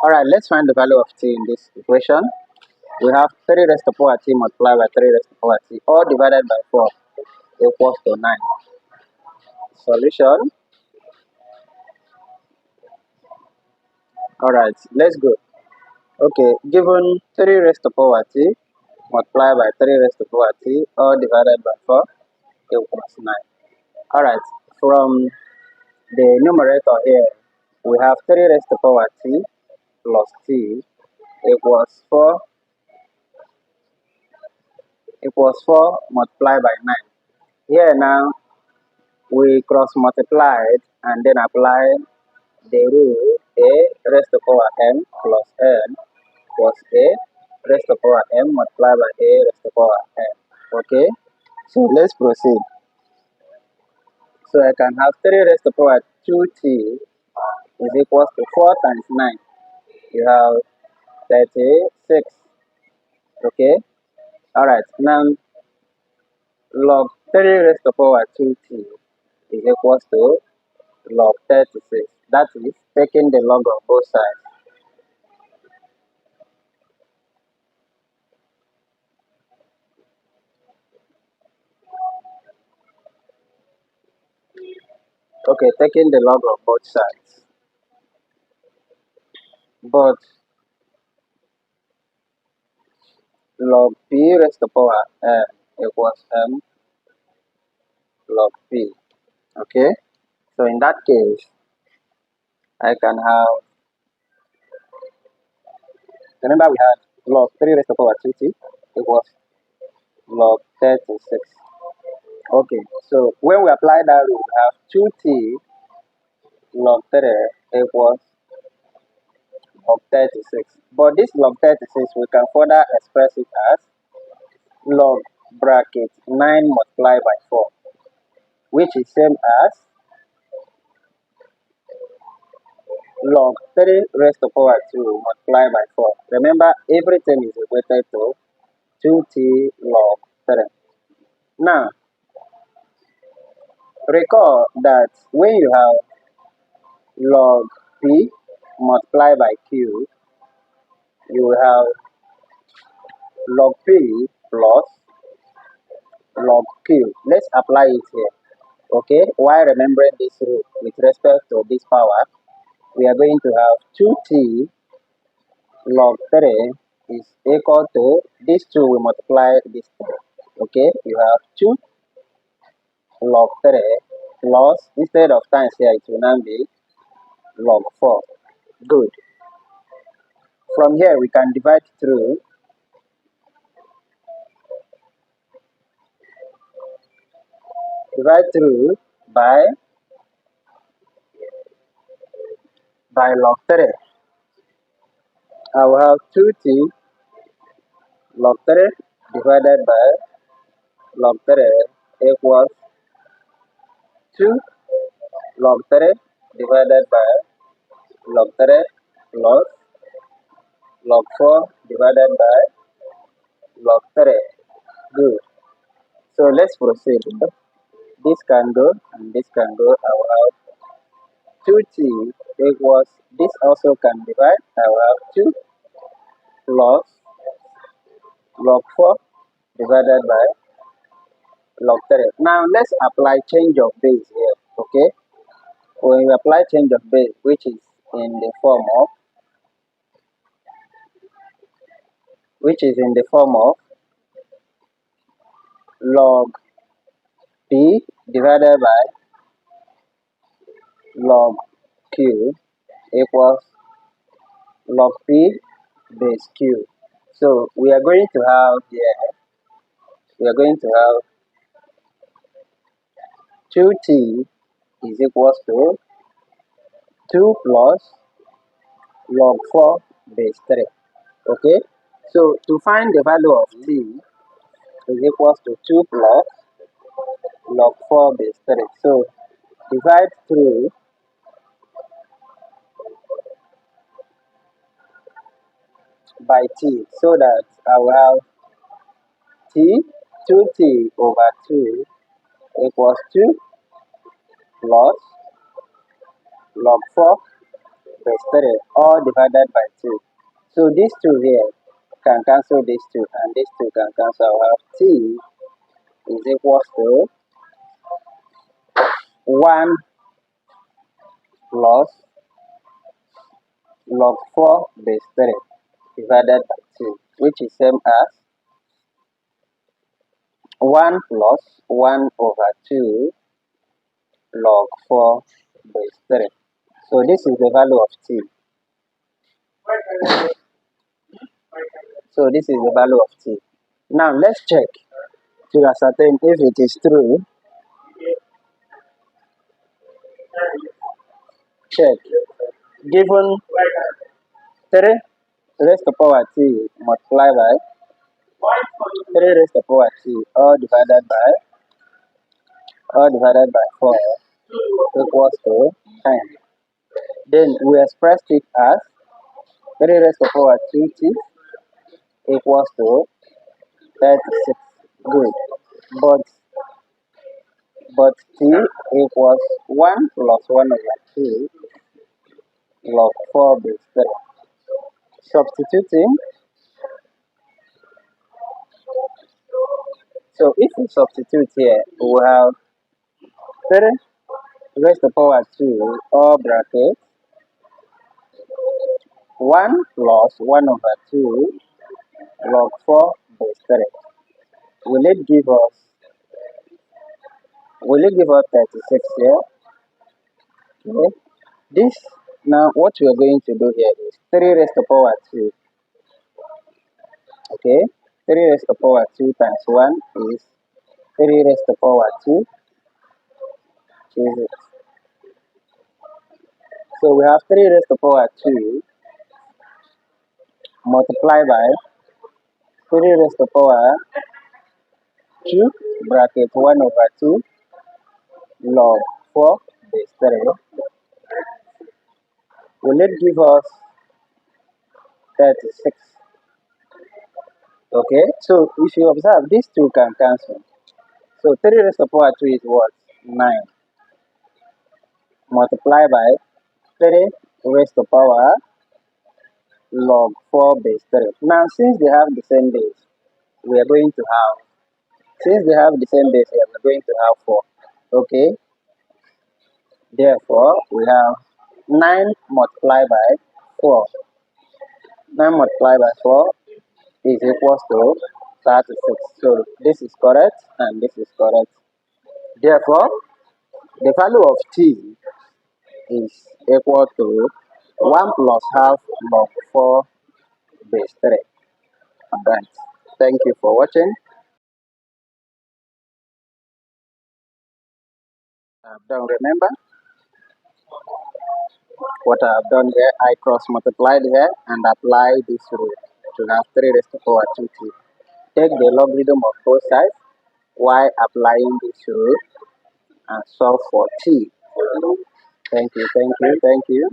Alright, let's find the value of t in this equation. We have 3 raised to the power t multiplied by 3 raised to the power t, all divided by 4 equals to 9. Solution. Alright, let's go. Okay, given 3 raised to the power t multiplied by 3 raised to the power t, all divided by 4 equals 9. Alright, from the numerator here, we have 3 raised to the power t plus t equals 4 multiplied by 9. Here now, we cross multiplied and then apply the rule a raised to the power m plus n plus a raised to the power m multiplied by a raised to the power n. Okay, so let's proceed. So I can have 3 raised to the power 2t is equals to 4 times 9. You have 36. Okay, alright, now log 3 raised to the power 2t is equals to log 36. That is taking the log of both sides. Okay, taking the log of both sides. But log p raised to the power m equals m log p. Okay, so in that case, I can have, remember we had log 3 raised to the power 2t equals log 36. Okay, so when we apply that rule, we have 2t log 3 equals log 36. But this log 36, we can further express it as log bracket 9 multiplied by 4, which is same as log 3 raised to the power 2 multiplied by 4. Remember, everything is equated to 2t log 3. Now, recall that when you have log p multiplied by q, you will have log p plus log q. Let's apply it here. Okay, while remembering this rule with respect to this power, we are going to have 2t log 3 is equal to, these two we multiply this 3. Okay, you have 2 log 3 plus, instead of times here, it will now be log 4. Good. From here, we can divide through by log 3. I will have 2t log 3 divided by log 3 equals 2 log 3 divided by log 3 plus log 4 divided by log 3. Good. So let's proceed. This can go and this can go. I will have 2t equals, this also can divide. I will have 2 plus log 4 divided by log 3. Now let's apply change of base here. Okay, when we apply change of base, which is in the form of log p divided by log q equals log p base q. So we are going to have here, 2t is equals to 2 plus log 4 base 3. Okay, so to find the value of t is equals to 2 plus log 4 base 3. So divide through by t, so that I will have t, 2t over 2 equals 2 plus log 4 base 3 all divided by 2. So these two here can cancel these two, and these two can cancel. I have t is equals to 1 plus log 4 base 3 divided by 2, which is same as 1 plus 1 over 2 log 4 base 3. So this is the value of t. So this is the value of t. Now let's check to ascertain if it is true. Check. Given 3 raised to power t multiplied by 3 raised to power t all divided by 4 equals to 10. Then we express it as 3 raised to power 2t equals to 36. Good. But t equals 1 plus 1 over 2 log 4 base 3. Substituting. So if we substitute here, we have 3 raised to power 2 all bracket 1 plus 1 over 2 log 4 base 3. Will it give us 36 here? Okay. This now what we are going to do here is 3 raised to power 2. Okay, 3 raised to power 2 times 1 is 3 raised to power 2. Jesus. So we have 3 raised to power 2 multiplied by 3 raised to power 2 bracket 1 over 2 log 4 base 3. Will it give us 36? Okay, so if you observe, these two can cancel. So 3 raised to power 2 is what? 9. Multiplied by 3 raised to power log 4 base 3. Now, since they have the same base, we are going to have, since they have the same base here, we're going to have 4. Okay, therefore, we have 9 multiplied by 4. 9 multiplied by 4 is equals to 36. So this is correct and this is correct. Therefore, the value of t is equal to 1 plus half log 4 base 3. Alright. Thank you for watching. I've done, remember what I have done here, I cross multiplied here and apply this rule to have 3 raised to power 2t. Take the logarithm of both sides while applying this rule and solve for t. Thank you, thank you, thank you.